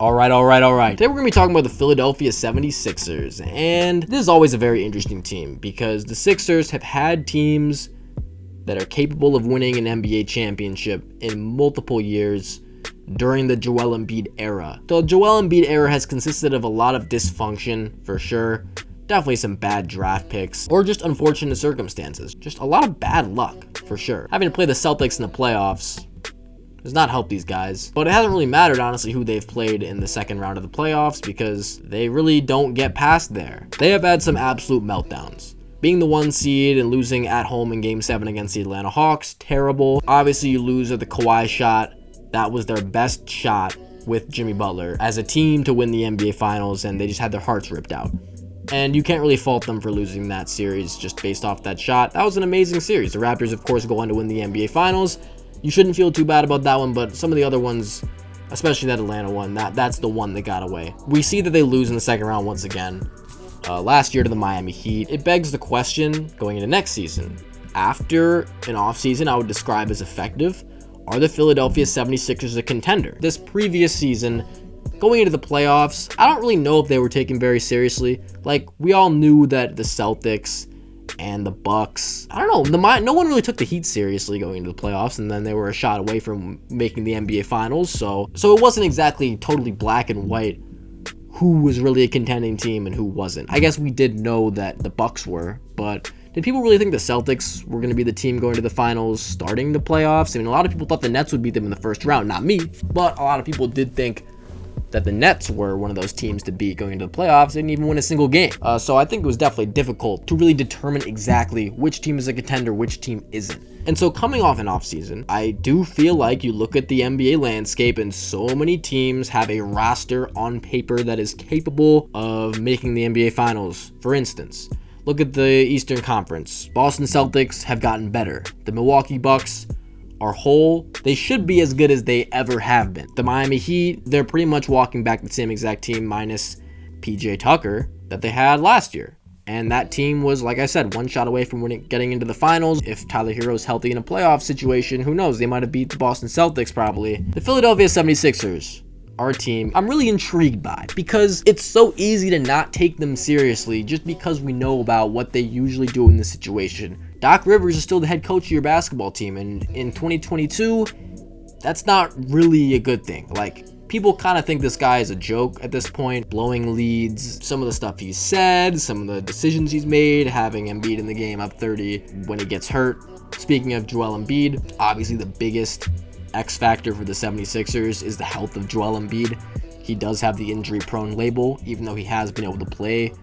Alright. Today we're going to be talking about the Philadelphia 76ers, and this is always a very interesting team because the Sixers have had teams that are capable of winning an NBA championship in multiple years during the Joel Embiid era. The Joel Embiid era has consisted of a lot of dysfunction, for sure. Definitely some bad draft picks, or just unfortunate circumstances. Just a lot of bad luck, for sure. Having to play the Celtics in the playoffs does not help these guys. But it hasn't really mattered, honestly, who they've played in the second round of the playoffs because they really don't get past there. They have had some absolute meltdowns. Being the 1 seed and losing at home in Game 7 against the Atlanta Hawks, terrible. Obviously, you lose at the Kawhi shot. That was their best shot with Jimmy Butler as a team to win the NBA Finals, and they just had their hearts ripped out. And you can't really fault them for losing that series just based off that shot. That was an amazing series. The Raptors, of course, go on to win the NBA Finals. You shouldn't feel too bad about that one, but some of the other ones, especially that Atlanta one, that's the one that got away. We see that they lose in the second round once again. Last year to the Miami Heat. It begs the question going into next season. After an offseason I would describe as effective, are the Philadelphia 76ers a contender? This previous season, going into the playoffs, I don't really know if they were taken very seriously. Like, we all knew that the Celtics and the Bucks, I don't know, no one really took the Heat seriously going into the playoffs, and then they were a shot away from making the NBA Finals, so it wasn't exactly totally black and white who was really a contending team and who wasn't. I guess we did know that the Bucks were, but did people really think the Celtics were going to be the team going to the finals starting the playoffs? I mean, a lot of people thought the Nets would beat them in the first round, not me, but a lot of people did think that the Nets were one of those teams to beat going into the playoffs. They didn't even win a single game. So I think it was definitely difficult to really determine exactly which team is a contender, which team isn't. And so coming off an offseason, I do feel like you look at the NBA landscape and so many teams have a roster on paper that is capable of making the NBA Finals. For instance, look at the Eastern Conference. Boston Celtics have gotten better. The Milwaukee Bucks are whole. They should be as good as they ever have been. The Miami Heat, they're pretty much walking back the same exact team minus PJ Tucker that they had last year. And that team was, like I said, one shot away from getting into the finals. If Tyler Hero's healthy in a playoff situation, who knows? They might have beat the Boston Celtics probably. The Philadelphia 76ers are a team I'm really intrigued by because it's so easy to not take them seriously just because we know about what they usually do in this situation. Doc Rivers is still the head coach of your basketball team, and in 2022, that's not really a good thing. Like, people kind of think this guy is a joke at this point, blowing leads, some of the stuff he's said, some of the decisions he's made, having Embiid in the game up 30 when he gets hurt. Speaking of Joel Embiid, obviously the biggest X factor for the 76ers is the health of Joel Embiid. He does have the injury-prone label, even though he has been able to play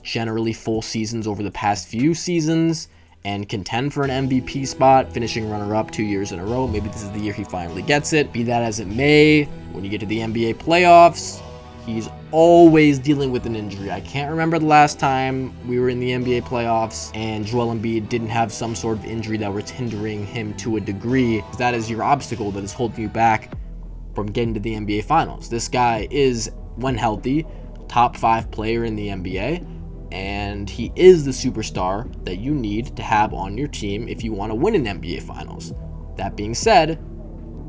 generally full seasons over the past few seasons and contend for an MVP spot, finishing runner-up 2 years in a row. Maybe this is the year he finally gets it. Be that as it may, when you get to the NBA playoffs, he's always dealing with an injury. I can't remember the last time we were in the NBA playoffs and Joel Embiid didn't have some sort of injury that was hindering him to a degree. That is your obstacle that is holding you back from getting to the NBA Finals. This guy is, when healthy, top 5 player in the NBA. And he is the superstar that you need to have on your team if you want to win an NBA Finals. That being said,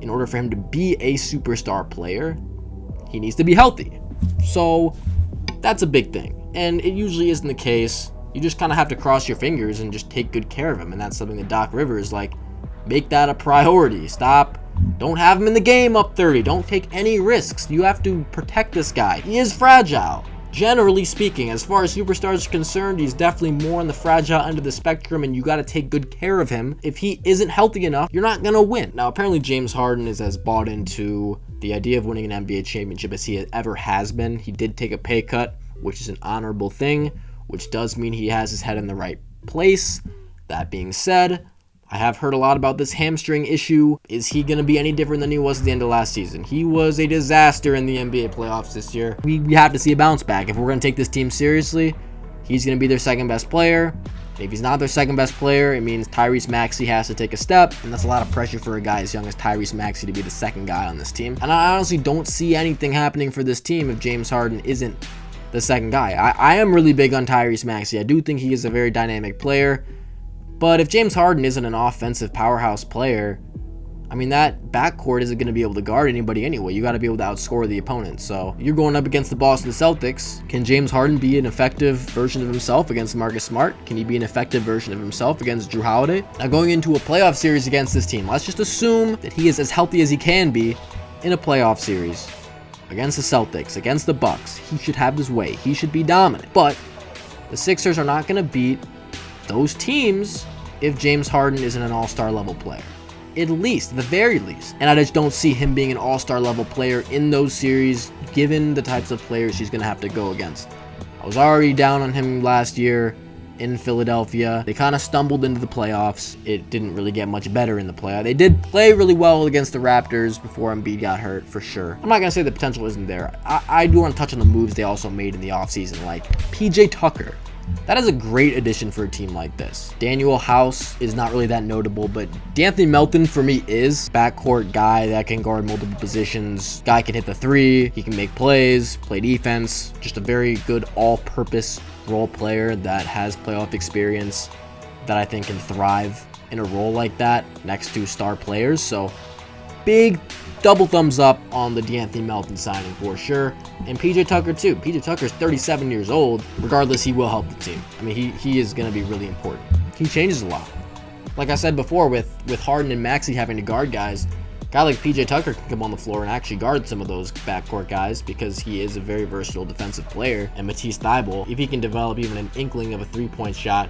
in order for him to be a superstar player, he needs to be healthy. So that's a big thing. And it usually isn't the case. You just kind of have to cross your fingers and just take good care of him. And that's something that Doc Rivers, make that a priority. Don't have him in the game up 30. Don't take any risks. You have to protect this guy. He is fragile. Generally speaking, as far as superstars are concerned, he's definitely more on the fragile end of the spectrum, and you got to take good care of him. If he isn't healthy enough, you're not going to win. Now, apparently James Harden is as bought into the idea of winning an NBA championship as he ever has been. He did take a pay cut, which is an honorable thing, which does mean he has his head in the right place. That being said, I have heard a lot about this hamstring issue. Is he going to be any different than he was at the end of last season? He was a disaster in the NBA playoffs this year. We have to see a bounce back. If we're going to take this team seriously, he's going to be their second best player. If he's not their second best player, it means Tyrese Maxey has to take a step, and that's a lot of pressure for a guy as young as Tyrese Maxey to be the second guy on this team. And I honestly don't see anything happening for this team if James Harden isn't the second guy. I am really big on Tyrese Maxey. I do think he is a very dynamic player. But if James Harden isn't an offensive powerhouse player, I mean, that backcourt isn't going to be able to guard anybody anyway. You got to be able to outscore the opponent. So you're going up against the Boston Celtics. Can James Harden be an effective version of himself against Marcus Smart? Can he be an effective version of himself against Jrue Holiday? Now, going into a playoff series against this team, let's just assume that he is as healthy as he can be in a playoff series against the Celtics, against the Bucks. He should have his way. He should be dominant. But the Sixers are not going to beat those teams if James Harden isn't an all-star level player. At least, the very least. And I just don't see him being an all-star level player in those series, given the types of players he's going to have to go against. I was already down on him last year in Philadelphia. They kind of stumbled into the playoffs. It didn't really get much better in the playoff. They did play really well against the Raptors before Embiid got hurt, for sure. I'm not going to say the potential isn't there. I do want to touch on the moves they also made in the offseason, like PJ Tucker. That is a great addition for a team like this. Daniel House is not really that notable, but D'Anthony Melton for me is backcourt guy that can guard multiple positions. Guy can hit the three, he can make plays, play defense. Just a very good all-purpose role player that has playoff experience that I think can thrive in a role like that next to star players. So big double thumbs up on the D'Anthony Melton signing for sure. And PJ Tucker too. PJ Tucker's 37 years old. Regardless, he will help the team. I mean, he is going to be really important. He changes a lot. Like I said before, with Harden and Maxey having to guard guys, a guy like PJ Tucker can come on the floor and actually guard some of those backcourt guys because he is a very versatile defensive player. And Matisse Thybulle, if he can develop even an inkling of a three-point shot,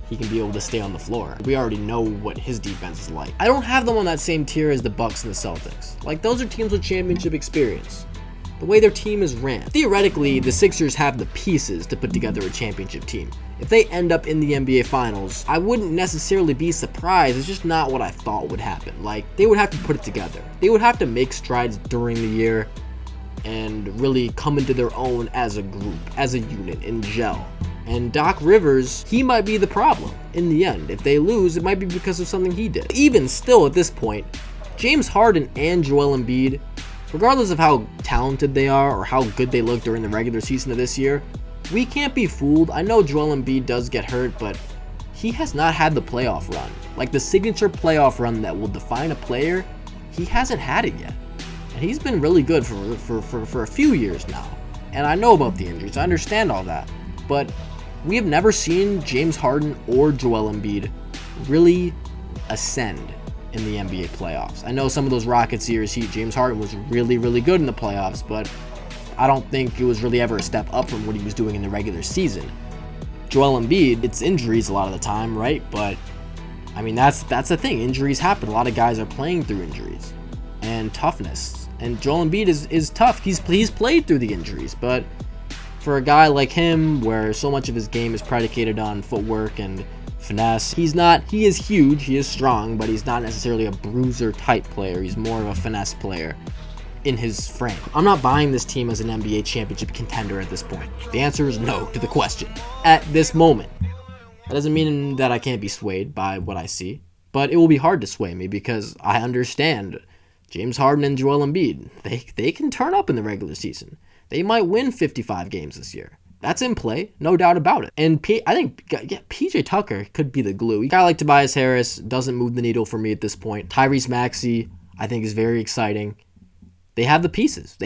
he can be able to stay on the floor. We already know what his defense is like. I don't have them on that same tier as the Bucks and the Celtics. Like, those are teams with championship experience. The way their team is ran. Theoretically, the Sixers have the pieces to put together a championship team. If they end up in the NBA Finals, I wouldn't necessarily be surprised. It's just not what I thought would happen. Like, they would have to put it together. They would have to make strides during the year and really come into their own as a group, as a unit, and gel. And Doc Rivers, he might be the problem in the end. If they lose, it might be because of something he did. Even still at this point, James Harden and Joel Embiid, regardless of how talented they are or how good they look during the regular season of this year, we can't be fooled. I know Joel Embiid does get hurt, but he has not had the playoff run. Like the signature playoff run that will define a player, he hasn't had it yet. And he's been really good for a few years now. And I know about the injuries. I understand all that. But we have never seen James Harden or Joel Embiid really ascend in the NBA playoffs. I know some of those Rockets years, James Harden was really, really good in the playoffs, but I don't think it was really ever a step up from what he was doing in the regular season. Joel Embiid, it's injuries a lot of the time, right? But I mean, that's the thing. Injuries happen. A lot of guys are playing through injuries and toughness. And Joel Embiid is tough. He's played through the injuries, but for a guy like him, where so much of his game is predicated on footwork and finesse, he is huge, he is strong, but he's not necessarily a bruiser type player. He's more of a finesse player in his frame. I'm not buying this team as an NBA championship contender at this point. The answer is no to the question at this moment. That doesn't mean that I can't be swayed by what I see, but it will be hard to sway me because I understand James Harden and Joel Embiid. They can turn up in the regular season. They might win 55 games this year. That's in play, no doubt about it. And I think PJ Tucker could be the glue. A guy like Tobias Harris doesn't move the needle for me at this point. Tyrese Maxey, I think, is very exciting. They have the pieces.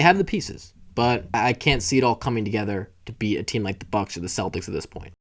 But I can't see it all coming together to beat a team like the Bucks or the Celtics at this point.